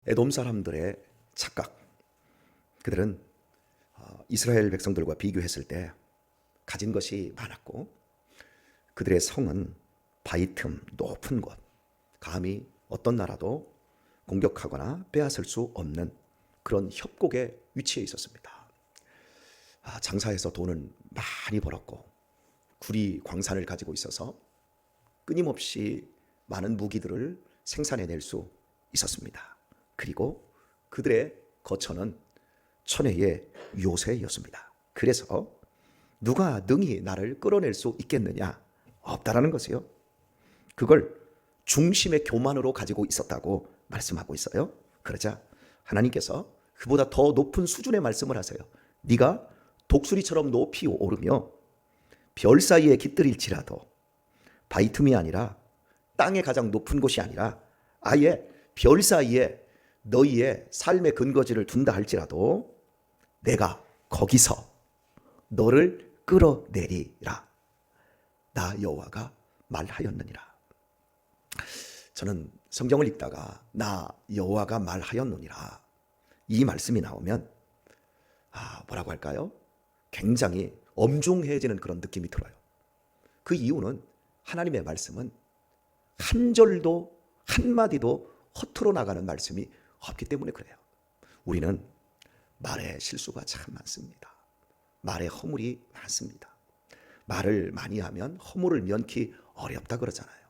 에돔 사람들의 착각, 그들은 이스라엘 백성들과 비교했을 때 가진 것이 많았고 그들의 성은 바위 틈 높은 곳, 감히 어떤 나라도 공격하거나 빼앗을 수 없는 그런 협곡에 위치해 있었습니다. 장사해서 돈을 많이 벌었고 구리 광산을 가지고 있어서 끊임없이 많은 무기들을 생산해낼 수 있었습니다. 그리고 그들의 거처는 천혜의 요새였습니다. 그래서 누가 능히 나를 끌어낼 수 있겠느냐? 없다라는 것이요. 그걸 중심의 교만으로 가지고 있었다고 말씀하고 있어요. 그러자 하나님께서 그보다 더 높은 수준의 말씀을 하세요. 네가 독수리처럼 높이 오르며 별 사이에 깃들일지라도 바위 틈이 아니라 땅의 가장 높은 곳이 아니라 아예 별 사이에 너희의 삶의 근거지를 둔다 할지라도 내가 거기서 너를 끌어내리라. 나 여호와가 말하였느니라. 저는 성경을 읽다가 나 여호와가 말하였느니라 이 말씀이 나오면 뭐라고 할까요? 굉장히 엄중해지는 그런 느낌이 들어요. 그 이유는 하나님의 말씀은 한 절도 한마디도 허투루 나가는 말씀이 없기 때문에 그래요. 우리는 말에 실수가 참 많습니다. 말에 허물이 많습니다. 말을 많이 하면 허물을 면키 어렵다 그러잖아요.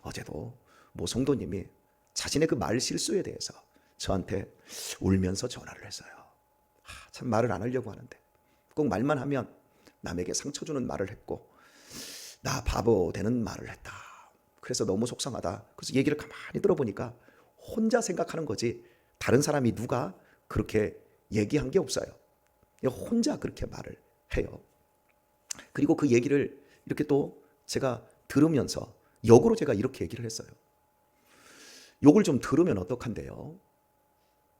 어제도 모 성도님이 자신의 그 말 실수에 대해서 저한테 울면서 전화를 했어요. 참 말을 안 하려고 하는데 꼭 말만 하면 남에게 상처 주는 말을 했고 나 바보 되는 말을 했다. 그래서 너무 속상하다. 그래서 얘기를 가만히 들어보니까 혼자 생각하는 거지 다른 사람이 누가 그렇게 얘기한 게 없어요. 혼자 그렇게 말을 해요. 그리고 그 얘기를 이렇게 또 제가 들으면서 역으로 제가 이렇게 얘기를 했어요. 욕을 좀 들으면 어떡한데요?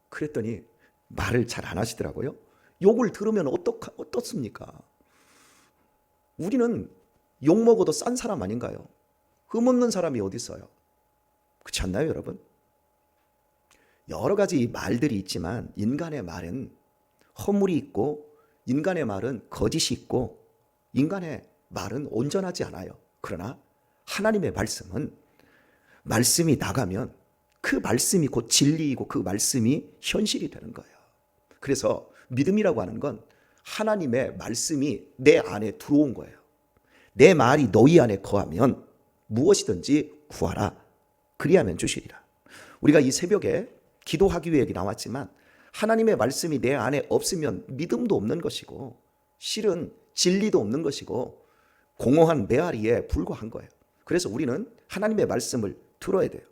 그랬더니 말을 잘 안 하시더라고요. 욕을 들으면 어떻습니까? 우리는 욕 먹어도 싼 사람 아닌가요? 흠없는 사람이 어디 있어요? 그렇지 않나요, 여러분? 여러 가지 말들이 있지만 인간의 말은 허물이 있고 인간의 말은 거짓이 있고 인간의 말은 온전하지 않아요. 그러나 하나님의 말씀은 말씀이 나가면 그 말씀이 곧 진리이고 그 말씀이 현실이 되는 거예요. 그래서 믿음이라고 하는 건 하나님의 말씀이 내 안에 들어온 거예요. 내 말이 너희 안에 거하면 무엇이든지 구하라. 그리하면 주시리라. 우리가 이 새벽에 기도하기 위해 나왔지만 하나님의 말씀이 내 안에 없으면 믿음도 없는 것이고 실은 진리도 없는 것이고 공허한 메아리에 불과한 거예요. 그래서 우리는 하나님의 말씀을 들어야 돼요.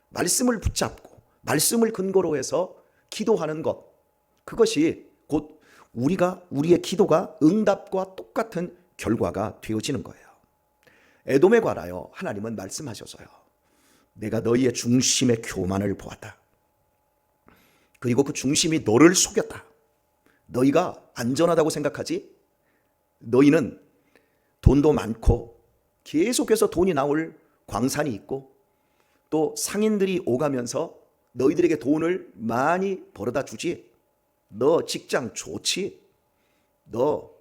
말씀을 붙잡고 말씀을 근거로 해서 기도하는 것, 그것이 곧 우리의 기도가 응답과 똑같은 결과가 되어지는 거예요. 에돔에 관하여 하나님은 말씀하셔서요. 내가 너희의 중심의 교만을 보았다. 그리고 그 중심이 너를 속였다. 너희가 안전하다고 생각하지? 너희는 돈도 많고 계속해서 돈이 나올 광산이 있고 또 상인들이 오가면서 너희들에게 돈을 많이 벌어다 주지? 너 직장 좋지? 너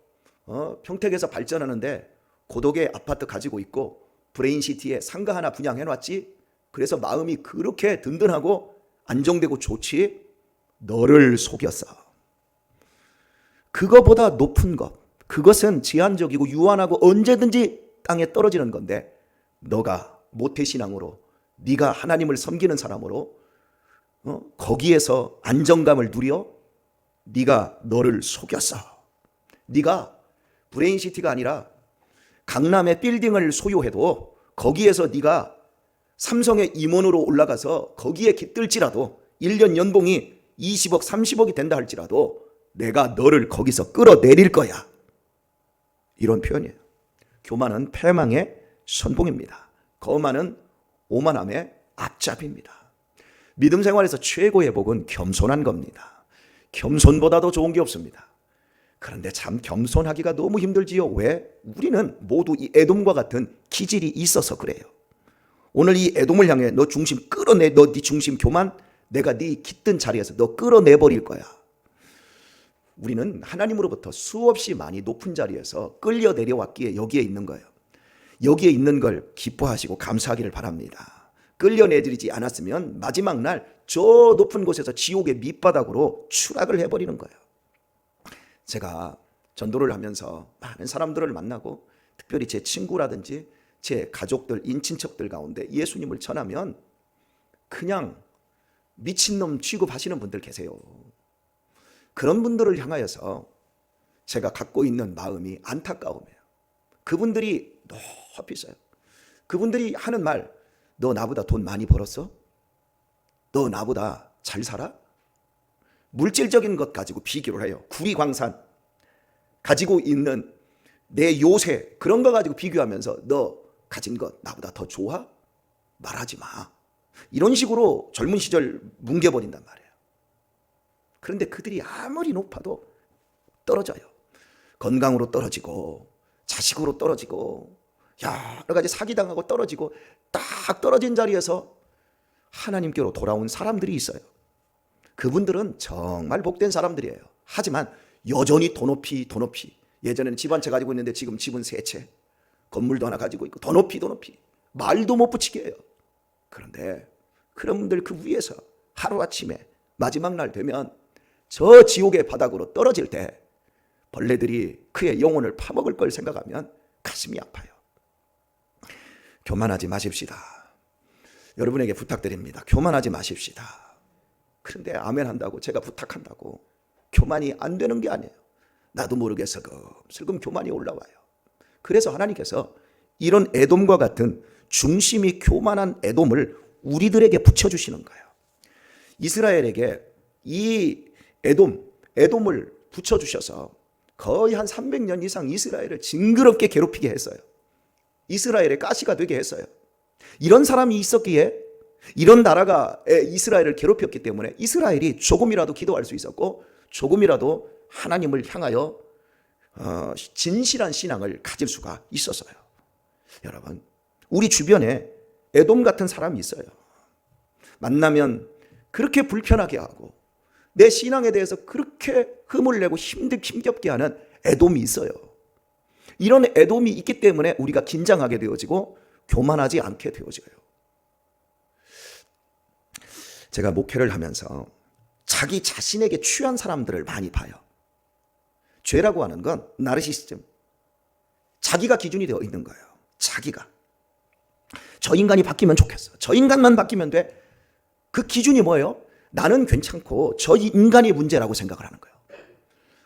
평택에서 발전하는데 고덕에 아파트 가지고 있고 브레인시티에 상가 하나 분양해놨지? 그래서 마음이 그렇게 든든하고 안정되고 좋지? 너를 속였어. 그거보다 높은 것, 그것은 제한적이고 유한하고 언제든지 땅에 떨어지는 건데 너가 모태신앙으로 네가 하나님을 섬기는 사람으로 거기에서 안정감을 누려 네가 너를 속였어. 네가 브레인시티가 아니라 강남의 빌딩을 소유해도 거기에서 네가 삼성의 임원으로 올라가서 거기에 깃들지라도 1년 연봉이 20억 30억이 된다 할지라도 내가 너를 거기서 끌어내릴 거야. 이런 표현이에요. 교만은 패망의 선봉입니다. 거만은 오만함의 앞잡이입니다. 믿음 생활에서 최고의 복은 겸손한 겁니다. 겸손보다도 좋은 게 없습니다. 그런데 참 겸손하기가 너무 힘들지요. 왜? 우리는 모두 이 에돔과 같은 기질이 있어서 그래요. 오늘 이 에돔을 향해 너 중심 끌어내, 너 네 중심 교만, 내가 네 깃든 자리에서 너 끌어내버릴 거야. 우리는 하나님으로부터 수없이 많이 높은 자리에서 끌려 내려왔기에 여기에 있는 거예요. 여기에 있는 걸 기뻐하시고 감사하기를 바랍니다. 끌려내드리지 않았으면 마지막 날 저 높은 곳에서 지옥의 밑바닥으로 추락을 해버리는 거예요. 제가 전도를 하면서 많은 사람들을 만나고 특별히 제 친구라든지 제 가족들, 인친척들 가운데 예수님을 전하면 그냥 미친놈 취급하시는 분들 계세요. 그런 분들을 향하여서 제가 갖고 있는 마음이 안타까움이에요. 그분들이 높이 있어요. 그분들이 하는 말, 너 나보다 돈 많이 벌었어? 너 나보다 잘 살아? 물질적인 것 가지고 비교를 해요. 구리광산 가지고 있는 내 요새 그런 거 가지고 비교하면서 너 가진 것 나보다 더 좋아? 말하지 마. 이런 식으로 젊은 시절 뭉개버린단 말이에요. 그런데 그들이 아무리 높아도 떨어져요. 건강으로 떨어지고 자식으로 떨어지고 여러 가지 사기당하고 떨어지고 딱 떨어진 자리에서 하나님께로 돌아온 사람들이 있어요. 그분들은 정말 복된 사람들이에요. 하지만 여전히 더 높이 예전에는 집 한 채 가지고 있는데 지금 집은 3채, 건물도 하나 가지고 있고 더 높이 말도 못 붙이게 해요. 그런데 그런 분들 그 위에서 하루아침에 마지막 날 되면 저 지옥의 바닥으로 떨어질 때 벌레들이 그의 영혼을 파먹을 걸 생각하면 가슴이 아파요. 교만하지 마십시다. 여러분에게 부탁드립니다. 교만하지 마십시다. 그런데 아멘 한다고 제가 부탁한다고 교만이 안 되는 게 아니에요. 나도 모르게 슬금 교만이 올라와요. 그래서 하나님께서 이런 에돔과 같은 중심이 교만한 에돔을 우리들에게 붙여주시는 거예요. 이스라엘에게 이 에돔을 붙여주셔서 거의 한 300년 이상 이스라엘을 징그럽게 괴롭히게 했어요. 이스라엘의 가시가 되게 했어요. 이런 사람이 있었기에 이런 나라가 이스라엘을 괴롭혔기 때문에 이스라엘이 조금이라도 기도할 수 있었고 조금이라도 하나님을 향하여 진실한 신앙을 가질 수가 있었어요. 여러분, 우리 주변에 에돔 같은 사람이 있어요. 만나면 그렇게 불편하게 하고 내 신앙에 대해서 그렇게 흠을 내고 힘겹게 하는 에돔이 있어요. 이런 에돔이 있기 때문에 우리가 긴장하게 되어지고 교만하지 않게 되어져요. 제가 목회를 하면서 자기 자신에게 취한 사람들을 많이 봐요. 죄라고 하는 건 나르시시즘, 자기가 기준이 되어 있는 거예요. 자기가. 저 인간이 바뀌면 좋겠어. 저 인간만 바뀌면 돼. 그 기준이 뭐예요? 나는 괜찮고 저 인간이 문제라고 생각을 하는 거예요.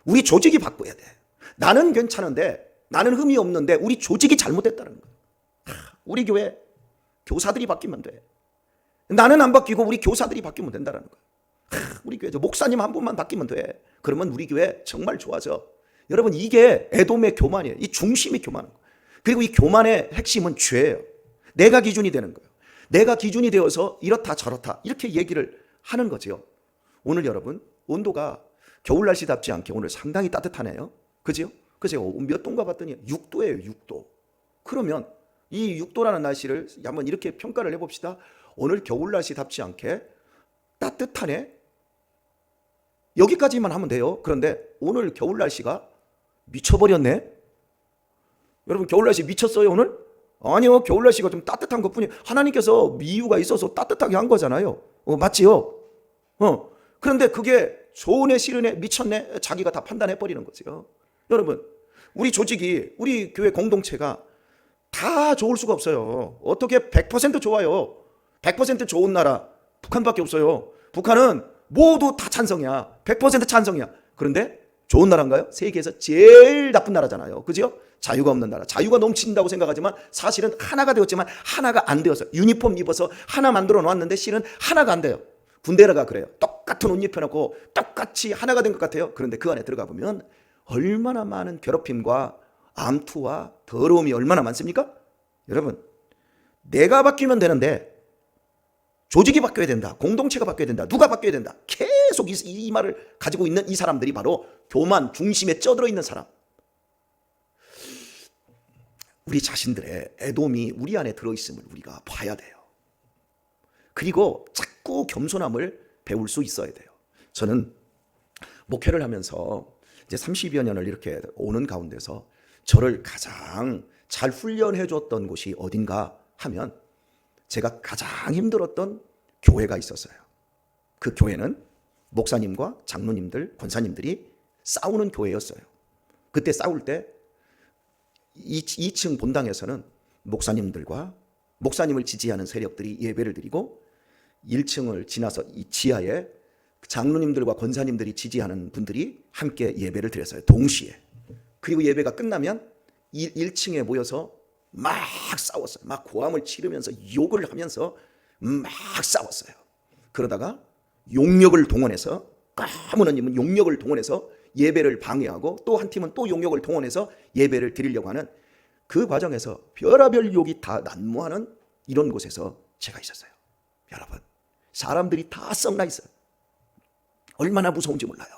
우리 조직이 바꿔야 돼. 나는 괜찮은데 나는 흠이 없는데 우리 조직이 잘못됐다는 거예요. 우리 교회 교사들이 바뀌면 돼. 나는 안 바뀌고 우리 교사들이 바뀌면 된다는 거예요. 우리 교회 목사님 한 분만 바뀌면 돼. 그러면 우리 교회 정말 좋아져. 여러분, 이게 에돔의 교만이에요. 이 중심이 교만한 거예요. 그리고 이 교만의 핵심은 죄예요. 내가 기준이 되는 거예요. 내가 기준이 되어서 이렇다 저렇다 이렇게 얘기를 하는 거죠. 오늘 여러분 온도가 겨울 날씨답지 않게 오늘 상당히 따뜻하네요. 그죠? 그래서 몇 도인가 봤더니 6도예요. 6도. 그러면 이 6도라는 날씨를 한번 이렇게 평가를 해봅시다. 오늘 겨울 날씨답지 않게 따뜻하네. 여기까지만 하면 돼요. 그런데 오늘 겨울 날씨가 미쳐버렸네. 여러분, 겨울 날씨 미쳤어요 오늘? 아니요, 겨울 날씨가 좀 따뜻한 것뿐이에요. 하나님께서 이유가 있어서 따뜻하게 한 거잖아요. 맞지요? 그런데 그게 좋으네 싫으네 미쳤네 자기가 다 판단해버리는 거죠. 여러분, 우리 조직이 우리 교회 공동체가 다 좋을 수가 없어요. 어떻게 100% 좋아요. 100% 좋은 나라 북한밖에 없어요. 북한은 모두 다 찬성이야. 100% 찬성이야. 그런데 좋은 나라인가요? 세계에서 제일 나쁜 나라잖아요. 그죠? 자유가 없는 나라. 자유가 넘친다고 생각하지만 사실은 하나가 되었지만 하나가 안 되어서 유니폼 입어서 하나 만들어 놓았는데 실은 하나가 안 돼요. 군대라가 그래요. 똑같은 옷 입혀놓고 똑같이 하나가 된 것 같아요. 그런데 그 안에 들어가 보면 얼마나 많은 괴롭힘과 암투와 더러움이 얼마나 많습니까? 여러분, 내가 바뀌면 되는데 조직이 바뀌어야 된다. 공동체가 바뀌어야 된다. 누가 바뀌어야 된다. 계속 이 말을 가지고 있는 이 사람들이 바로 교만 중심에 쪄들어 있는 사람. 우리 자신들의 에돔이 우리 안에 들어있음을 우리가 봐야 돼요. 그리고 자꾸 겸손함을 배울 수 있어야 돼요. 저는 목회를 하면서 이제 30여 년을 이렇게 오는 가운데서 저를 가장 잘 훈련해 줬던 곳이 어딘가 하면 제가 가장 힘들었던 교회가 있었어요. 그 교회는 목사님과 장로님들, 권사님들이 싸우는 교회였어요. 그때 싸울 때 2층 본당에서는 목사님들과 목사님을 지지하는 세력들이 예배를 드리고 1층을 지나서 이 지하에 장로님들과 권사님들이 지지하는 분들이 함께 예배를 드렸어요. 동시에. 그리고 예배가 끝나면 1층에 모여서 막 싸웠어요. 막 고함을 치르면서 욕을 하면서 막 싸웠어요. 그러다가 용력을 동원해서, 까무너님은 용력을 동원해서 예배를 방해하고 또 한 팀은 또 용력을 동원해서 예배를 드리려고 하는 그 과정에서 별의별 욕이 다 난무하는 이런 곳에서 제가 있었어요. 여러분, 사람들이 다 썩나 있어요. 얼마나 무서운지 몰라요.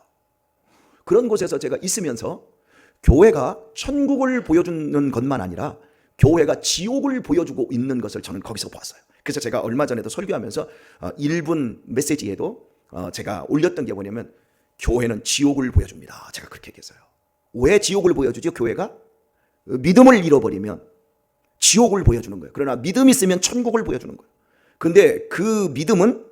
그런 곳에서 제가 있으면서 교회가 천국을 보여주는 것만 아니라 교회가 지옥을 보여주고 있는 것을 저는 거기서 보았어요. 그래서 제가 얼마 전에도 설교하면서 1분 메시지에도 제가 올렸던 게 뭐냐면 교회는 지옥을 보여줍니다. 제가 그렇게 얘기했어요. 왜 지옥을 보여주죠? 교회가 믿음을 잃어버리면 지옥을 보여주는 거예요. 그러나 믿음이 있으면 천국을 보여주는 거예요. 근데 그 믿음은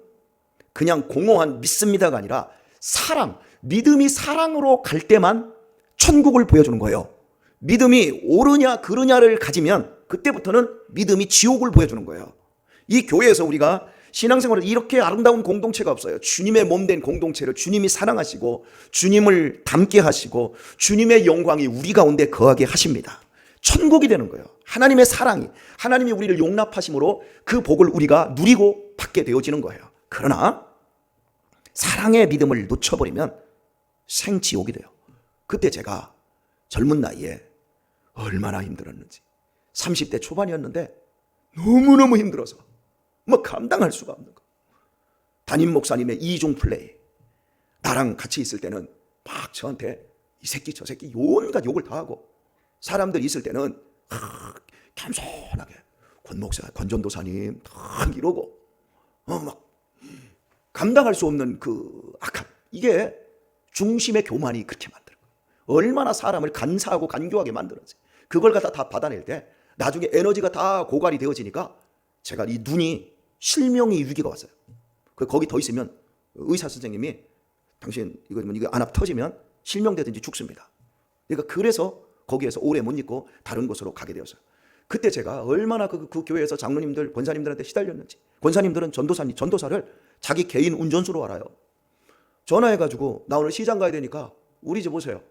그냥 공허한 믿습니다가 아니라 사랑, 믿음이 사랑으로 갈 때만 천국을 보여주는 거예요. 믿음이 옳으냐 그르냐를 가지면 그때부터는 믿음이 지옥을 보여주는 거예요. 이 교회에서 우리가 신앙생활을 이렇게 아름다운 공동체가 없어요. 주님의 몸된 공동체를 주님이 사랑하시고 주님을 닮게 하시고 주님의 영광이 우리 가운데 거하게 하십니다. 천국이 되는 거예요. 하나님의 사랑이, 하나님이 우리를 용납하심으로 그 복을 우리가 누리고 받게 되어지는 거예요. 그러나 사랑의 믿음을 놓쳐버리면 생지옥이 돼요. 그때 제가 젊은 나이에 얼마나 힘들었는지, 30대 초반이었는데 너무너무 힘들어서 뭐 감당할 수가 없는 거. 담임 목사님의 이중 플레이, 나랑 같이 있을 때는 막 저한테 이 새끼 저 새끼 온갖 욕을 다 하고, 사람들 있을 때는 겸손하게 권 목사, 권 전도사님 막 이러고 막 감당할 수 없는 그 악함, 이게 중심의 교만이 그렇게 만들어. 얼마나 사람을 간사하고 간교하게 만들었지. 그걸 갖다 다 받아낼 때 나중에 에너지가 다 고갈이 되어지니까 제가 이 눈이 실명의 위기가 왔어요. 거기 더 있으면 의사 선생님이 당신 이거 안압 터지면 실명되든지 죽습니다. 그러니까 그래서 거기에서 오래 못 있고 다른 곳으로 가게 되었어요. 그때 제가 얼마나 그 교회에서 장로님들, 권사님들한테 시달렸는지. 권사님들은 전도사를 자기 개인 운전수로 알아요. 전화해가지고 나 오늘 시장 가야 되니까 우리 집 오세요.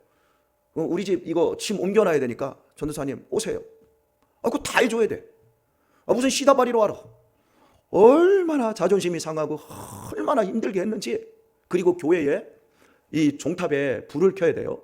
우리 집 이거 짐 옮겨놔야 되니까 전도사님 오세요. 그거 다 해줘야 돼. 무슨 시다바리로 알아. 얼마나 자존심이 상하고 얼마나 힘들게 했는지. 그리고 교회에 이 종탑에 불을 켜야 돼요.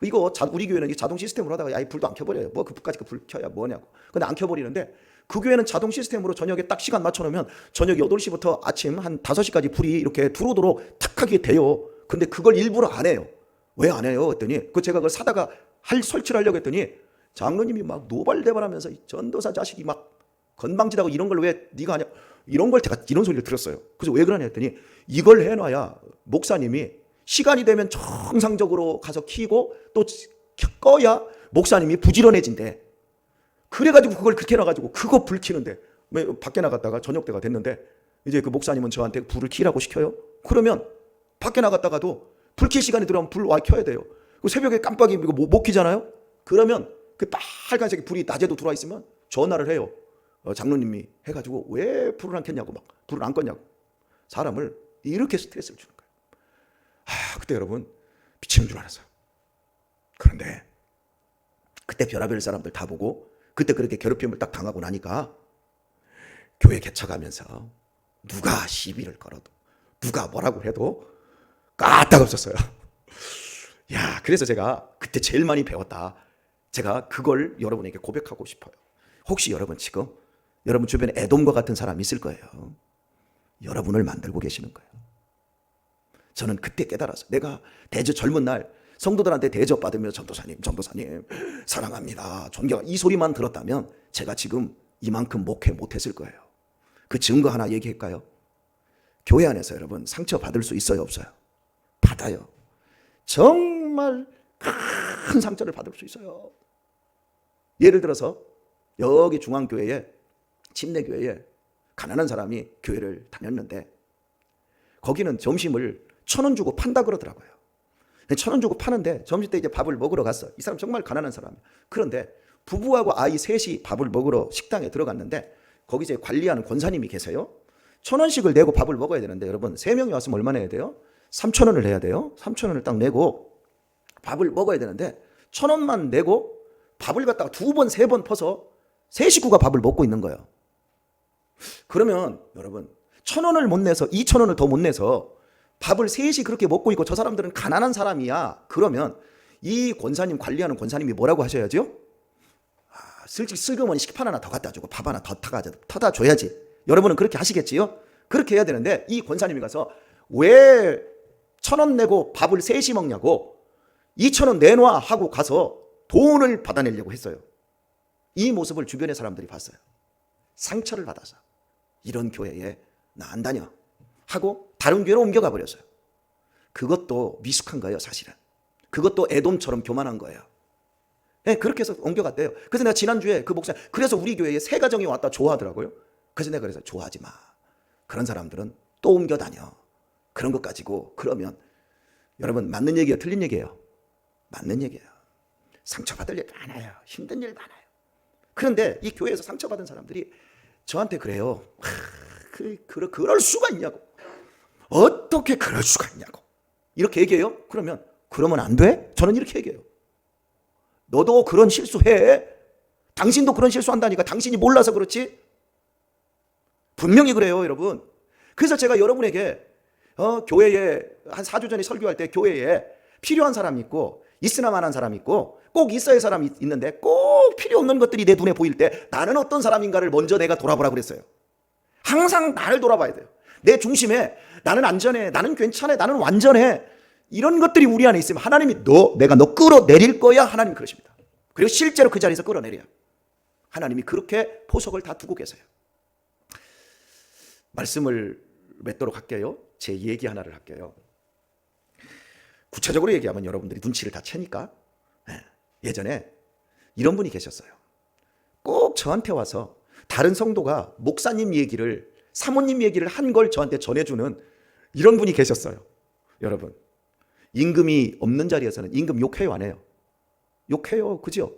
이거 우리 교회는 자동 시스템으로 하다가 이 불도 안 켜버려요. 뭐 그까지 그 불 켜야 뭐냐고. 근데 안 켜버리는데 그 교회는 자동 시스템으로 저녁에 딱 시간 맞춰놓으면 저녁 8시부터 아침 한 5시까지 불이 이렇게 들어오도록 탁 하게 돼요. 근데 그걸 일부러 안 해요. 왜 안 해요? 했더니 제가 그걸 사다가 설치를 하려고 했더니 장로님이 막 노발대발하면서 전도사 자식이 막 건방지다고 이런 걸 왜 네가 하냐, 이런 걸 제가 이런 소리를 들었어요. 그래서 왜 그러냐 했더니 이걸 해놔야 목사님이 시간이 되면 정상적으로 가서 키고 또 꺼야 목사님이 부지런해진대. 그래가지고 그걸 그렇게 해놔가지고 그거 불 켜는데 밖에 나갔다가 저녁 때가 됐는데 이제 그 목사님은 저한테 불을 켜라고 시켜요. 그러면 밖에 나갔다가도 불 켤 시간이 들어오면 불 와 켜야 돼요. 새벽에 깜빡이 못 켜잖아요. 그러면 그 빨간색이 불이 낮에도 들어와 있으면 전화를 해요. 장로님이 해가지고 왜 불을 안 켰냐고, 막 불을 안 껐냐고. 사람을 이렇게 스트레스를 주는 거예요. 그때 여러분 미치는 줄 알았어요. 그런데 그때 별의별 사람들 다 보고 그때 그렇게 괴롭힘을 딱 당하고 나니까 교회 개척하면서 누가 시비를 걸어도 누가 뭐라고 해도 까딱없었어요. 야, 그래서 제가 그때 제일 많이 배웠다. 제가 그걸 여러분에게 고백하고 싶어요. 혹시 여러분 지금 여러분 주변에 에돔과 같은 사람이 있을 거예요. 여러분을 만들고 계시는 거예요. 저는 그때 깨달았어요. 내가 젊은 날 성도들한테 대접받으면서 전도사님 사랑합니다, 존경, 이 소리만 들었다면 제가 지금 이만큼 목회 못했을 거예요. 그 증거 하나 얘기할까요? 교회 안에서 여러분 상처 받을 수 있어요, 없어요? 받아요. 정말 큰 상처를 받을 수 있어요. 예를 들어서 여기 중앙교회에, 침례교회에 가난한 사람이 교회를 다녔는데 거기는 점심을 1,000원 주고 판다 그러더라고요. 1,000원 주고 파는데 점심 때 이제 밥을 먹으러 갔어. 이 사람 정말 가난한 사람이야. 그런데 부부하고 아이 셋이 밥을 먹으러 식당에 들어갔는데 거기 이제 관리하는 권사님이 계세요. 1,000원씩을 내고 밥을 먹어야 되는데 여러분 3명이 왔으면 얼마 내야 돼요? 3,000원을 내야 돼요. 3,000원을 딱 내고 밥을 먹어야 되는데 1,000원만 내고 밥을 갖다가 2번, 3번 퍼서 세 식구가 밥을 먹고 있는 거예요. 그러면 여러분 1,000원을 못 내서 2,000원을 더 못 내서 밥을 셋이 그렇게 먹고 있고 저 사람들은 가난한 사람이야. 그러면 이 권사님, 관리하는 권사님이 뭐라고 하셔야죠? 슬그머니 식판 하나 더 갖다 주고 밥 하나 더 타다 줘야지. 여러분은 그렇게 하시겠지요? 그렇게 해야 되는데 이 권사님이 가서 왜 1,000원 내고 밥을 셋이 먹냐고 2,000원 내놔 하고 가서 돈을 받아내려고 했어요. 이 모습을 주변의 사람들이 봤어요. 상처를 받아서 이런 교회에 나 안 다녀 하고 다른 교회로 옮겨가 버렸어요. 그것도 미숙한 거예요, 사실은. 그것도 에돔처럼 교만한 거예요. 네, 그렇게 해서 옮겨갔대요. 그래서 내가 지난주에 그 목사, 그래서 우리 교회에 새 가정이 왔다 좋아하더라고요. 그래서 내가 그래서 좋아하지 마. 그런 사람들은 또 옮겨 다녀. 그런 것 가지고 그러면 여러분 맞는 얘기예요, 틀린 얘기예요? 맞는 얘기예요. 상처받을 일 많아요. 힘든 일 많아요. 그런데 이 교회에서 상처받은 사람들이 저한테 그래요. 그럴 수가 있냐고. 어떻게 그럴 수가 있냐고. 이렇게 얘기해요. 그러면 안 돼? 저는 이렇게 얘기해요. 너도 그런 실수해. 당신도 그런 실수한다니까. 당신이 몰라서 그렇지. 분명히 그래요, 여러분. 그래서 제가 여러분에게 교회에 한 4주 전에 설교할 때 교회에 필요한 사람이 있고 있으나마한 사람이 있고 꼭 있어야 할 사람이 있는데 꼭 필요 없는 것들이 내 눈에 보일 때 나는 어떤 사람인가를 먼저 내가 돌아보라고 그랬어요. 항상 나를 돌아봐야 돼요. 내 중심에 나는 안전해, 나는 괜찮아, 나는 완전해. 이런 것들이 우리 안에 있으면 하나님이 내가 너 끌어내릴 거야. 하나님이 그러십니다. 그리고 실제로 그 자리에서 끌어내려요. 하나님이 그렇게 포석을 다 두고 계세요. 말씀을 맺도록 할게요. 제 얘기 하나를 할게요. 구체적으로 얘기하면 여러분들이 눈치를 다 채니까. 예전에 이런 분이 계셨어요. 꼭 저한테 와서 다른 성도가 목사님 얘기를, 사모님 얘기를 한 걸 저한테 전해주는 이런 분이 계셨어요. 여러분, 임금이 없는 자리에서는 임금 욕해요, 안 해요? 욕해요, 그죠?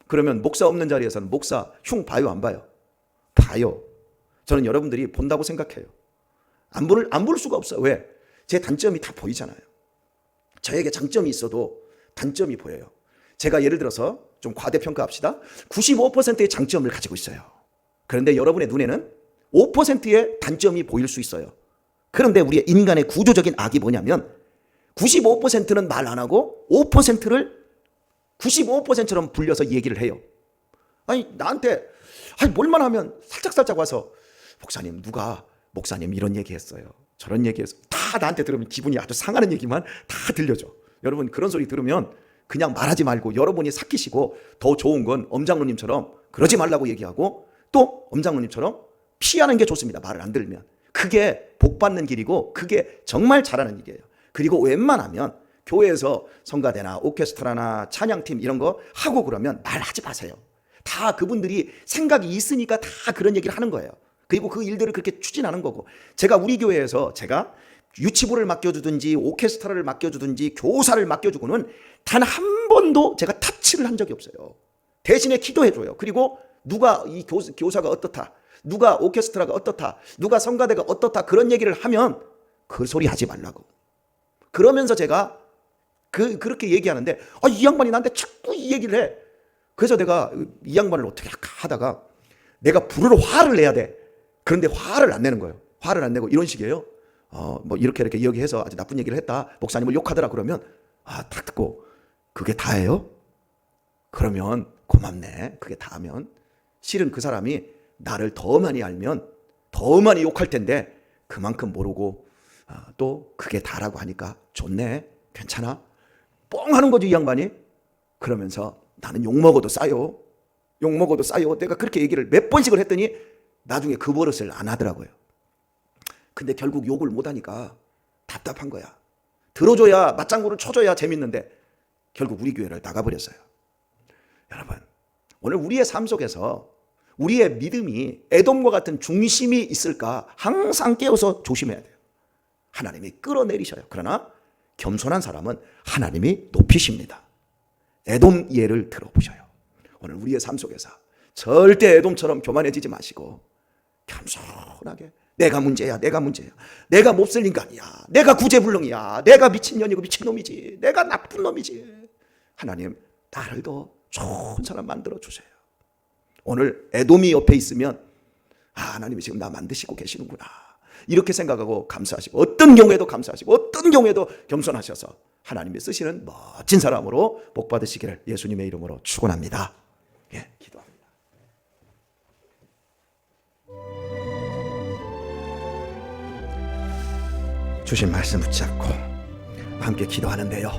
그러면 목사 없는 자리에서는 목사 흉 봐요, 안 봐요? 봐요. 저는 여러분들이 본다고 생각해요. 안 볼 수가 없어요. 왜? 제 단점이 다 보이잖아요. 저에게 장점이 있어도 단점이 보여요. 제가 예를 들어서 좀 과대평가합시다. 95%의 장점을 가지고 있어요. 그런데 여러분의 눈에는 5%의 단점이 보일 수 있어요. 그런데 우리의 인간의 구조적인 악이 뭐냐면 95%는 말 안 하고 5%를 95%처럼 불려서 얘기를 해요. 나한테 뭘만 하면 살짝살짝 와서 목사님 이런 얘기했어요. 저런 얘기했어요. 다 나한테 들으면 기분이 아주 상하는 얘기만 다 들려줘. 여러분 그런 소리 들으면 그냥 말하지 말고 여러분이 삭히시고 더 좋은 건 엄장로님처럼 그러지 말라고 얘기하고 또 엄장로님처럼 피하는 게 좋습니다. 말을 안 들으면. 그게 복 받는 길이고 그게 정말 잘하는 일이에요. 그리고 웬만하면 교회에서 성가대나 오케스트라나 찬양팀 이런 거 하고 그러면 말하지 마세요. 다 그분들이 생각이 있으니까 다 그런 얘기를 하는 거예요. 그리고 그 일들을 그렇게 추진하는 거고, 제가 우리 교회에서 제가 유치부를 맡겨주든지 오케스트라를 맡겨주든지 교사를 맡겨주고는 단 한 번도 제가 타치를 한 적이 없어요. 대신에 기도해줘요. 그리고 누가 이 교사가 어떻다, 누가 오케스트라가 어떻다, 누가 성가대가 어떻다 그런 얘기를 하면 그 소리 하지 말라고. 그러면서 제가 그렇게 얘기하는데 이 양반이 나한테 자꾸 이 얘기를 해. 그래서 내가 이 양반을 어떻게 하다가 내가 화를 내야 돼. 그런데 화를 안 내는 거예요. 화를 안 내고 이런 식이에요. 뭐 이렇게 얘기해서 아주 나쁜 얘기를 했다. 목사님을 욕하더라. 그러면 딱 듣고 그게 다예요? 그러면 고맙네. 그게 다면 실은 그 사람이 나를 더 많이 알면 더 많이 욕할 텐데 그만큼 모르고 또 그게 다라고 하니까 좋네. 괜찮아. 뻥 하는 거죠, 이 양반이. 그러면서 나는 욕먹어도 싸요. 욕먹어도 싸요. 내가 그렇게 얘기를 몇 번씩을 했더니 나중에 그 버릇을 안 하더라고요. 근데 결국 욕을 못하니까 답답한 거야. 들어줘야, 맞장구를 쳐줘야 재밌는데 결국 우리 교회를 나가버렸어요. 여러분, 오늘 우리의 삶 속에서 우리의 믿음이 에돔과 같은 중심이 있을까 항상 깨워서 조심해야 돼요. 하나님이 끌어내리셔요. 그러나 겸손한 사람은 하나님이 높이십니다. 에돔 예를 들어보셔요. 오늘 우리의 삶 속에서 절대 에돔처럼 교만해지지 마시고 겸손하게, 내가 문제야, 내가 문제야, 내가 몹쓸 인간이야, 내가 구제불능이야, 내가 미친년이고 미친놈이지, 내가 나쁜 놈이지, 하나님 나를 더 좋은 사람 만들어주세요. 오늘 에돔이 옆에 있으면 하나님이 지금 나 만드시고 계시는구나 이렇게 생각하고 감사하시고, 어떤 경우에도 감사하시고, 어떤 경우에도 겸손하셔서 하나님이 쓰시는 멋진 사람으로 복 받으시기를 예수님의 이름으로 축원합니다. 예, 기도합니다. 주신 말씀 붙잡고 함께 기도하는데요,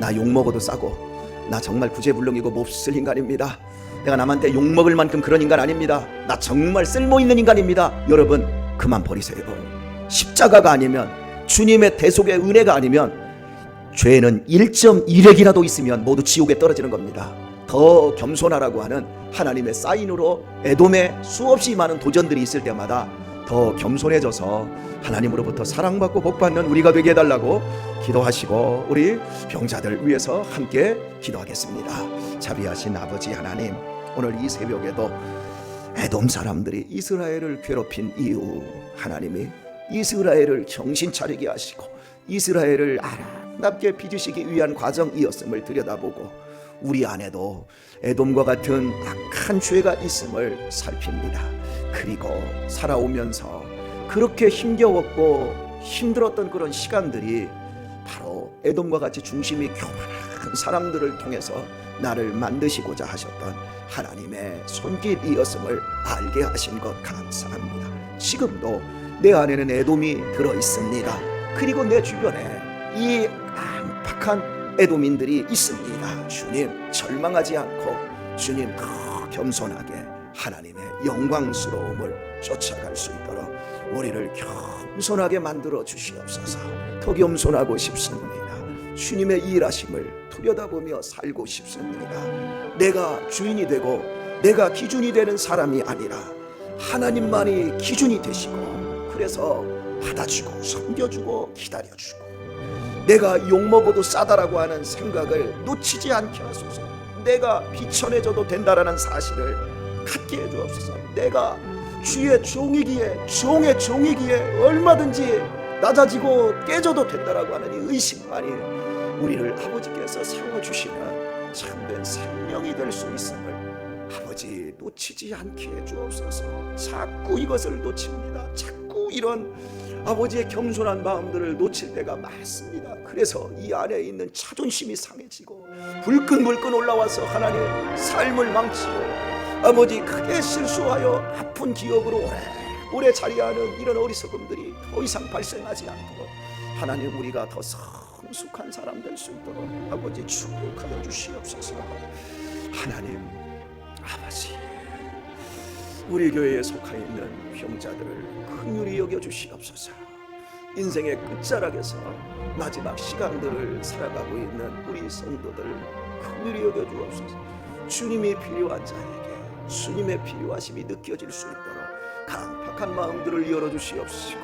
나 욕먹어도 싸고, 나 정말 구제불능이고 몹쓸 인간입니다. 내가 남한테 욕먹을 만큼 그런 인간 아닙니다. 나 정말 쓸모있는 인간입니다. 여러분 그만 버리세요. 십자가가 아니면, 주님의 대속의 은혜가 아니면 죄는 1.1핵이라도 있으면 모두 지옥에 떨어지는 겁니다. 더 겸손하라고 하는 하나님의 사인으로 에돔에 수없이 많은 도전들이 있을 때마다 더 겸손해져서 하나님으로부터 사랑받고 복받는 우리가 되게 해달라고 기도하시고, 우리 병자들 위해서 함께 기도하겠습니다. 자비하신 아버지 하나님, 오늘 이 새벽에도 에돔 사람들이 이스라엘을 괴롭힌 이유, 하나님이 이스라엘을 정신 차리게 하시고 이스라엘을 아름답게 빚으시기 위한 과정이었음을 들여다보고, 우리 안에도 에돔과 같은 악한 죄가 있음을 살핍니다. 그리고 살아오면서 그렇게 힘겨웠고 힘들었던 그런 시간들이 바로 에돔과 같이 중심이 교만한 사람들을 통해서 나를 만드시고자 하셨던 하나님의 손길이었음을 알게 하신 것 감사합니다. 지금도 내 안에는 에돔이 들어있습니다. 그리고 내 주변에 이 깜박한 에돔인들이 있습니다. 주님, 절망하지 않고 주님 더 겸손하게 하나님의 영광스러움을 쫓아갈 수 있도록 우리를 겸손하게 만들어 주시옵소서. 더 겸손하고 싶습니다. 주님의 일하심을 들여다보며 살고 싶습니다. 내가 주인이 되고 내가 기준이 되는 사람이 아니라 하나님만이 기준이 되시고, 그래서 받아주고 섬겨주고 기다려주고, 내가 욕먹어도 싸다라고 하는 생각을 놓치지 않게 하소서. 내가 비천해져도 된다라는 사실을 갖게 해주옵소서. 내가 주의 종이기에, 종의 종이기에 얼마든지 낮아지고 깨져도 된다라고 하는 이 의식만이 우리를 아버지께서 세워주시는 참된 생명이 될 수 있음을 아버지 놓치지 않게 해주옵소서. 자꾸 이것을 놓칩니다. 자꾸 이런 아버지의 겸손한 마음들을 놓칠 때가 많습니다. 그래서 이 안에 있는 자존심이 상해지고 불끈불끈 올라와서 하나님 삶을 망치고, 아버지 크게 실수하여 아픈 기억으로 오래 자리하는 이런 어리석음들이 더 이상 발생하지 않도록 하나님, 우리가 더 성숙한 사람 될 수 있도록 아버지 축복하여 주시옵소서. 하나님 아버지, 우리 교회에 속해 있는 병자들을 긍휼히 여겨 주시옵소서. 인생의 끝자락에서 마지막 시간들을 살아가고 있는 우리 성도들 긍휼히 여겨 주옵소서. 주님이 필요한 자에게 주님의 필요하심이 느껴질 수 있도록 강팍한 마음들을 열어주시옵시고,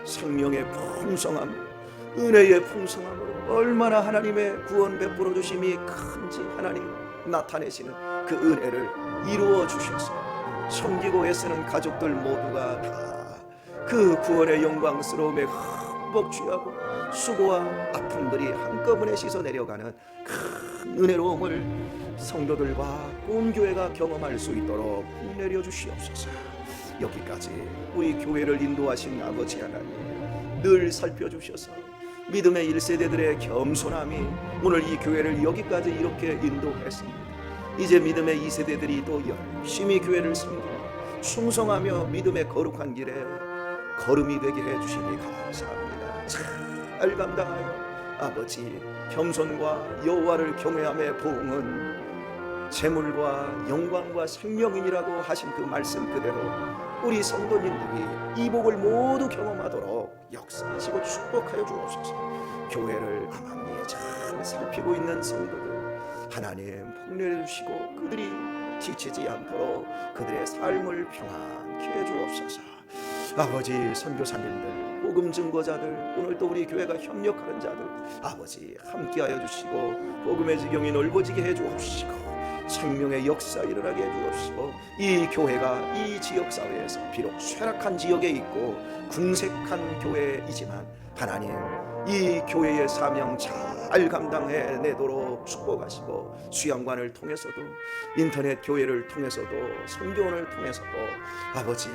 생명의 풍성함, 은혜의 풍성함으로 얼마나 하나님의 구원 베풀어 주심이 큰지 하나님 나타내시는 그 은혜를 이루어 주셔서 섬기고 애쓰는 가족들 모두가 다 그 구원의 영광스러움에 흠뻑 취하고 수고와 아픔들이 한꺼번에 씻어 내려가는 큰 은혜로움을 성도들과 온 교회가 경험할 수 있도록 내려 주시옵소서. 여기까지 우리 교회를 인도하신 아버지 하나님, 늘 살펴주셔서 믿음의 1세대들의 겸손함이 오늘 이 교회를 여기까지 이렇게 인도했습니다. 이제 믿음의 2세대들이 또 열심히 교회를 섬기고 충성하며 믿음의 거룩한 길에 걸음이 되게 해주시니 감사합니다. 잘 감당하여 아버지, 겸손과 여호와를 경외함의 보응은 재물과 영광과 생명이라고 하신 그 말씀 그대로 우리 성도님들이 이 복을 모두 경험하도록 역사하시고 축복하여 주옵소서. 교회를 암암리에 잘 살피고 있는 성도들 하나님 폭렬해 주시고 그들이 지치지 않도록 그들의 삶을 평안케 해 주옵소서. 아버지, 선교사님들, 복음 증거자들, 오늘 또 우리 교회가 협력하는 자들 아버지 함께하여 주시고 복음의 지경이 넓어지게 해 주옵시고 생명의 역사 일어나게 해 주옵시고 이 교회가 이 지역사회에서 비록 쇠락한 지역에 있고 궁색한 교회이지만 하나님 이 교회의 사명 잘 감당해내도록 축복하시고 수양관을 통해서도 인터넷 교회를 통해서도 선교원을 통해서도 아버지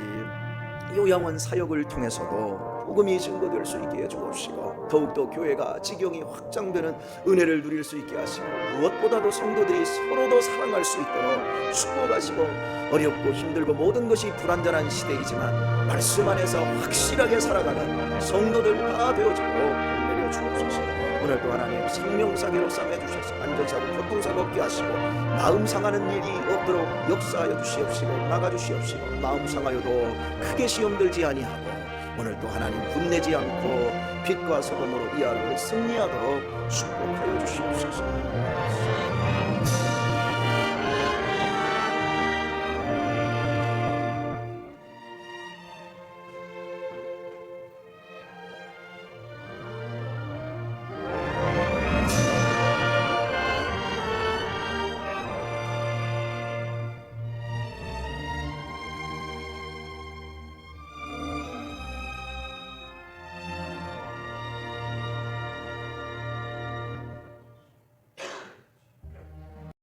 요양원 사역을 통해서도 복음이 증거될 수 있게 해주옵시고 더욱더 교회가 지경이 확장되는 은혜를 누릴 수 있게 하시고 무엇보다도 성도들이 서로도 사랑할 수 있도록 축복하시고 어렵고 힘들고 모든 것이 불완전한 시대이지만 말씀 안에서 확실하게 살아가는 성도들 다 되어지고 내려 주옵소서. 오늘도 하나님 생명사계로 삼아주셔서 안전사고 교통사고 없게 하시고 마음 상하는 일이 없도록 역사하여 주시옵시고 막아주시옵시고 마음 상하여도 크게 시험들지 아니하고 오늘도 하나님 분내지 않고 빛과 소금으로 이 하루를 승리하도록 축복하여 주시옵소서.